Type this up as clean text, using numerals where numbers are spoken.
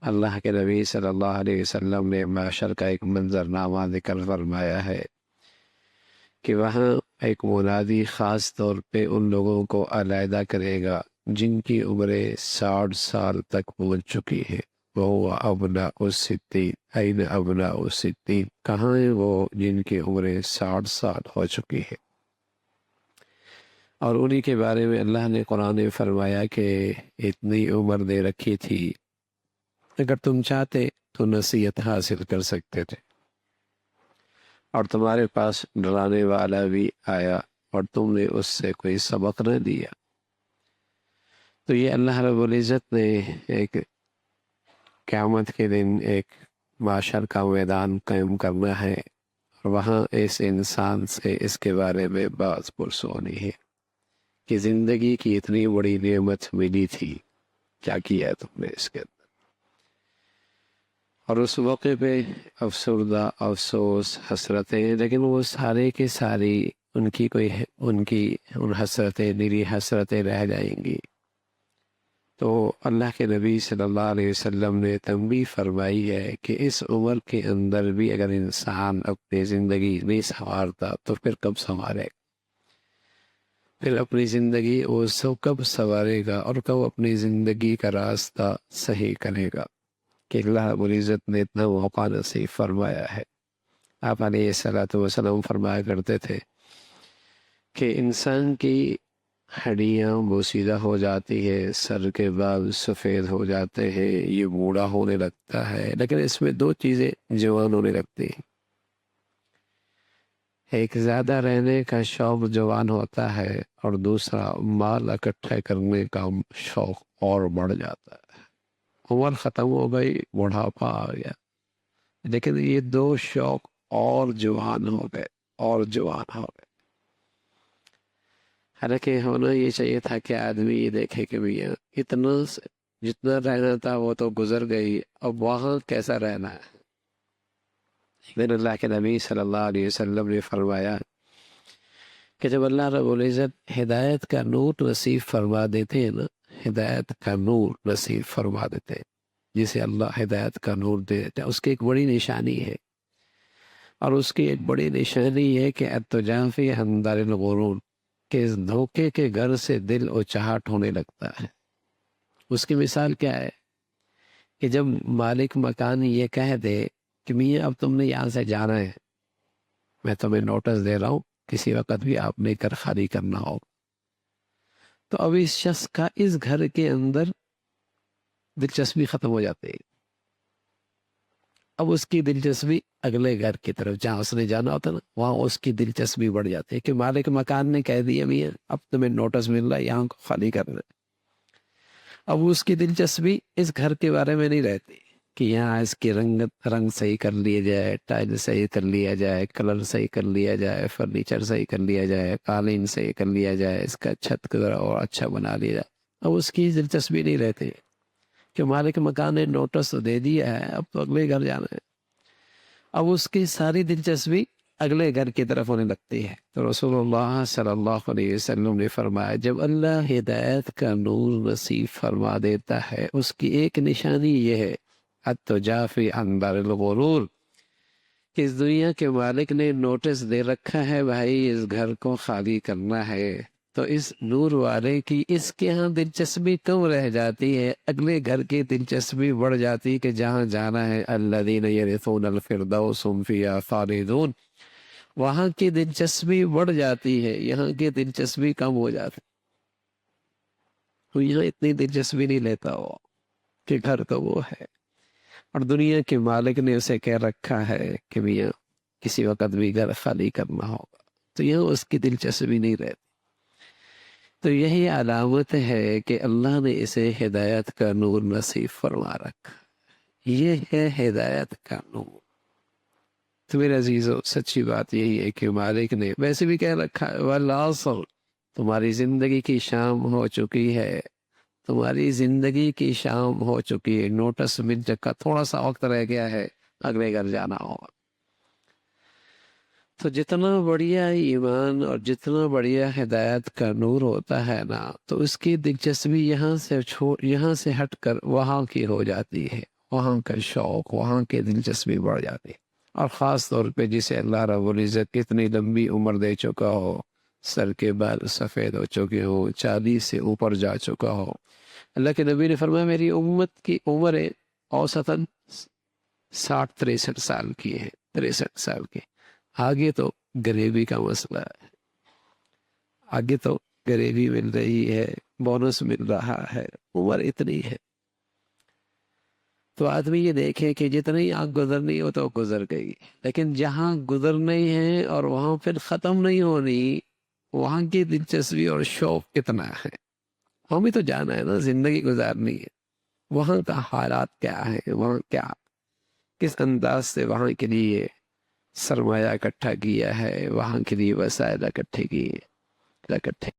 اللہ کے نبی صلی اللہ علیہ وسلم نے معاشر کا ایک منظرنامہ ذکر فرمایا ہے کہ وہاں ایک منادی خاص طور پہ ان لوگوں کو علیحدہ کرے گا جن کی عمریں 60 سال تک پہنچ چکی ہے۔ وہ ابناء الستین، این ابناء الستین، کہاں ہیں وہ جن کی عمریں 60 سال ہو چکی ہے؟ اور انہی کے بارے میں اللہ نے قرآن میں فرمایا کہ اتنی عمر دے رکھی تھی، اگر تم چاہتے تو نصیحت حاصل کر سکتے تھے، اور تمہارے پاس ڈرانے والا بھی آیا اور تم نے اس سے کوئی سبق نہ دیا۔ تو یہ اللہ رب العزت نے ایک قیامت کے دن ایک معاشر کا میدان قائم کرنا ہے، اور وہاں اس انسان سے اس کے بارے میں بات پرس ہونی ہے کہ زندگی کی اتنی بڑی نعمت ملی تھی، کیا کیا ہے تم نے اس کے اندر؟ اور اس موقع پہ افسردہ، افسوس، حسرتیں، لیکن وہ سارے کے ساری ان ان حسرتیں نیری حسرتیں رہ جائیں گی۔ تو اللہ کے نبی صلی اللہ علیہ وسلم نے تنبیہ فرمائی ہے کہ اس عمر کے اندر بھی اگر انسان اپنی زندگی نہیں سنوارتا تو پھر کب سنوارے گا؟ پھر اپنی زندگی وہ سب کب سنوارے گا اور کب اپنی زندگی کا راستہ صحیح کرے گا؟ کہ اللہ رب العزت نے اتنا موقع نصیب فرمایا ہے۔ آپ علیہ الصلوۃ والسلام فرمایا کرتے تھے کہ انسان کی ہڈیاں بوسیدہ ہو جاتی ہے، سر کے بال سفید ہو جاتے ہیں، یہ بوڑھا ہونے لگتا ہے، لیکن اس میں دو چیزیں جوان ہونے لگتی ہیں۔ ایک زیادہ رہنے کا شوق جوان ہوتا ہے، اور دوسرا مال اکٹھا کرنے کا شوق اور بڑھ جاتا ہے۔ عمر ختم ہو گئی، بڑھاپا آ گیا، لیکن یہ دو شوق اور جوان ہو گئے، اور جوان ہو گئے۔ حالانکہ ہونا یہ چاہیے تھا کہ آدمی یہ دیکھے کہ بھیا جتنا رہنا تھا وہ تو گزر گئی، اب وہاں کیسا رہنا ہے۔ لیکن اللہ کے نبی صلی اللہ علیہ وسلم نے فرمایا کہ جب اللہ رب العزت ہدایت کا نور نصیب فرما دیتے ہیں نا، ہدایت کا نور نصیب فرما دیتے ہیں، جسے اللہ ہدایت کا نور دے دیتے ہیں، اس کی ایک بڑی نشانی ہے، اور اس کی ایک بڑی نشانی ہے کہ التجافی عن دار الغرور، کہ اس دھوکے کے گھر سے دل اچاہٹ ہونے لگتا ہے۔ اس کی مثال کیا ہے کہ جب مالک مکان یہ کہہ دے کہ میاں اب تم نے یہاں سے جانا ہے، میں تمہیں نوٹس دے رہا ہوں، کسی وقت بھی آپ نے گھر خالی کرنا ہو، تو اب اس شخص کا اس گھر کے اندر دلچسپی ختم ہو جاتی ہے۔ اب اس کی دلچسپی اگلے گھر کی طرف جہاں اس نے جانا ہوتا نا، وہاں اس کی دلچسپی بڑھ جاتی ہے کہ مالک مکان نے کہہ دیا میاں اب تمہیں نوٹس مل رہا ہے، یہاں کو خالی کرنا ہے۔ اب اس کی دلچسپی اس گھر کے بارے میں نہیں رہتی کہ یہاں اس کی رنگ صحیح کر لیا جائے، ٹائل صحیح کر لیا جائے، کلر صحیح کر لیا جائے، فرنیچر صحیح کر لیا جائے، قالین صحیح کر لیا جائے، اس کا چھت کو اور اچھا بنا لیا جائے۔ اب اس کی دلچسپی نہیں رہتی کہ مالک مکان نے نوٹس تو دے دیا ہے، اب تو اگلے گھر جانا ہے۔ اب اس کی ساری دلچسپی اگلے گھر کی طرف ہونے لگتی ہے۔ تو رسول اللہ صلی اللہ علیہ وسلم نے فرمایا جب اللہ ہدایت کا نور نصیب فرما دیتا ہے، اس کی ایک نشانی یہ ہے التجافی عن دار الغرور، کہ اس دنیا کے مالک نے نوٹس دے رکھا ہے بھائی اس گھر کو خالی کرنا ہے، تو اس نور والے کی اس کے ہاں دلچسپی کم رہ جاتی ہے، اگلے گھر کی دلچسپی بڑھ جاتی کہ جہاں جانا ہے الذین یرثون الفردوس هم فیہا خالدون، وہاں کی دلچسپی بڑھ جاتی ہے، یہاں کی دلچسپی کم ہو جاتی، تو یہاں اتنی دلچسپی نہیں لیتا وہ کہ گھر تو وہ ہے، اور دنیا کے مالک نے اسے کہہ رکھا ہے کہ میاں کسی وقت بھی گھر خالی کرنا ہوگا، تو یہاں اس کی دلچسپی نہیں رہتی۔ تو یہی علامت ہے کہ اللہ نے اسے ہدایت کا نور نصیب فرما رکھا، یہ ہے ہدایت کا نور۔ تو میرے عزیزو سچی بات یہی ہے کہ مالک نے ویسے بھی کہہ رکھا ہے والعصر، تمہاری زندگی کی شام ہو چکی ہے، تمہاری زندگی کی شام ہو چکی ہے، نوٹس مل چکا، تھوڑا سا وقت رہ گیا ہے، اگلے گھر جانا ہوگا۔ تو جتنا بڑھیا ایمان اور جتنا بڑھیا ہدایت کا نور ہوتا ہے نا، تو اس کی دلچسپی یہاں سے ہٹ کر وہاں کی ہو جاتی ہے، وہاں کا شوق، وہاں کی دلچسپی بڑھ جاتی. اور خاص طور پہ جسے اللہ رب العزت اتنی لمبی عمر دے چکا ہو، سر کے بال سفید ہو چکے ہو، 40 سے اوپر جا چکا ہو. اللہ کے نبی نے فرمایا میری امت کی عمر اوسطاً 60-63 سال کی ہے، 63 سال کی. آگے تو غریبی کا مسئلہ ہے، آگے تو غریبی مل رہی ہے، بونس مل رہا ہے، عمر اتنی ہے. تو آدمی یہ دیکھے کہ جتنی آنکھ گزرنی ہو تو گزر گئی، لیکن جہاں گزرنی ہے اور وہاں پھر ختم نہیں ہونی، وہاں کی دلچسپی اور شوق کتنا ہے. ہمیں تو جانا ہے نا، زندگی گزارنی ہے. وہاں کا حالات کیا ہے، وہاں کیا کس انداز سے وہاں کے لیے سرمایہ اکٹھا کیا ہے، وہاں کے لیے وسائل اکٹھے کیے اکٹھے